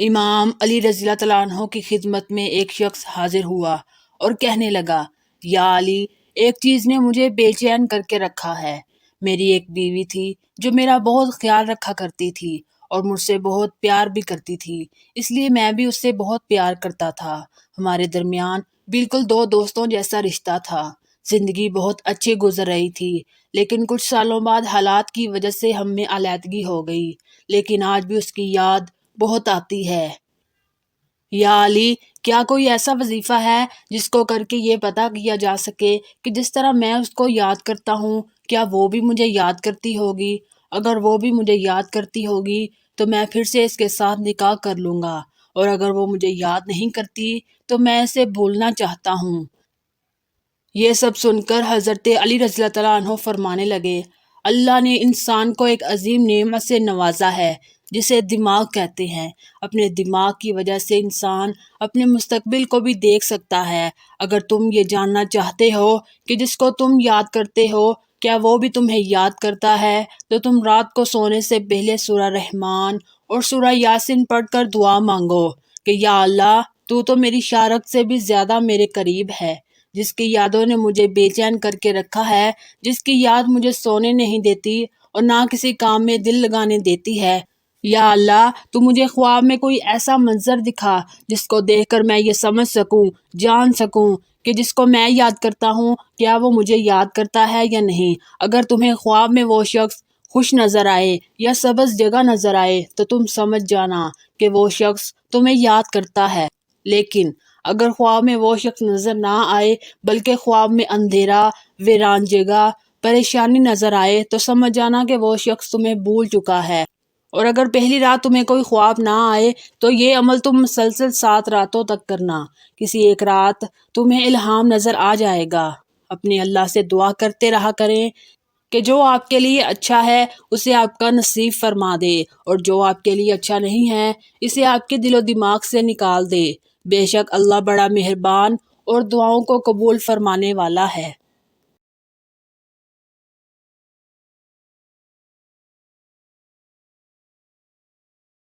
امام علی رضی اللہ تعالیٰ عنہ کی خدمت میں ایک شخص حاضر ہوا اور کہنے لگا، یا علی، ایک چیز نے مجھے بے چین کر کے رکھا ہے۔ میری ایک بیوی تھی جو میرا بہت خیال رکھا کرتی تھی اور مجھ سے بہت پیار بھی کرتی تھی، اس لیے میں بھی اس سے بہت پیار کرتا تھا۔ ہمارے درمیان بالکل دو دوستوں جیسا رشتہ تھا۔ زندگی بہت اچھی گزر رہی تھی، لیکن کچھ سالوں بعد حالات کی وجہ سے ہم میں علیحدگی ہو گئی، لیکن آج بھی اس کی یاد بہت آتی ہے۔ یا علی، کیا کوئی ایسا وظیفہ ہے جس کو کر کے یہ پتہ کیا جا سکے کہ جس طرح میں اس کو یاد کرتا ہوں کیا وہ بھی مجھے یاد کرتی ہوگی؟ اگر وہ بھی مجھے یاد کرتی ہوگی تو میں پھر سے اس کے ساتھ نکاح کر لوں گا، اور اگر وہ مجھے یاد نہیں کرتی تو میں اسے بھولنا چاہتا ہوں۔ یہ سب سن کر حضرت علی رضی اللہ تعالیٰ عنہ فرمانے لگے، اللہ نے انسان کو ایک عظیم نعمت سے نوازا ہے جسے دماغ کہتے ہیں۔ اپنے دماغ کی وجہ سے انسان اپنے مستقبل کو بھی دیکھ سکتا ہے۔ اگر تم یہ جاننا چاہتے ہو کہ جس کو تم یاد کرتے ہو کیا وہ بھی تمہیں یاد کرتا ہے، تو تم رات کو سونے سے پہلے سورہ رحمان اور سورہ یاسین پڑھ کر دعا مانگو کہ یا اللہ، تو میری شارک سے بھی زیادہ میرے قریب ہے، جس کی یادوں نے مجھے بے چین کر کے رکھا ہے، جس کی یاد مجھے سونے نہیں دیتی اور نہ کسی کام میں دل لگانے دیتی ہے۔ یا اللہ، تو مجھے خواب میں کوئی ایسا منظر دکھا جس کو دیکھ کر میں یہ سمجھ سکوں، جان سکوں کہ جس کو میں یاد کرتا ہوں کیا وہ مجھے یاد کرتا ہے یا نہیں۔ اگر تمہیں خواب میں وہ شخص خوش نظر آئے یا سبز جگہ نظر آئے تو تم سمجھ جانا کہ وہ شخص تمہیں یاد کرتا ہے، لیکن اگر خواب میں وہ شخص نظر نہ آئے بلکہ خواب میں اندھیرا، ویران جگہ، پریشانی نظر آئے تو سمجھ جانا کہ وہ شخص تمہیں بھول چکا ہے۔ اور اگر پہلی رات تمہیں کوئی خواب نہ آئے تو یہ عمل تم مسلسل 7 راتوں تک کرنا۔ کسی ایک رات تمہیں الہام نظر آ جائے گا۔ اپنے اللہ سے دعا کرتے رہا کریں کہ جو آپ کے لیے اچھا ہے اسے آپ کا نصیب فرما دے، اور جو آپ کے لیے اچھا نہیں ہے اسے آپ کے دل و دماغ سے نکال دے۔ بے شک اللہ بڑا مہربان اور دعاؤں کو قبول فرمانے والا ہے۔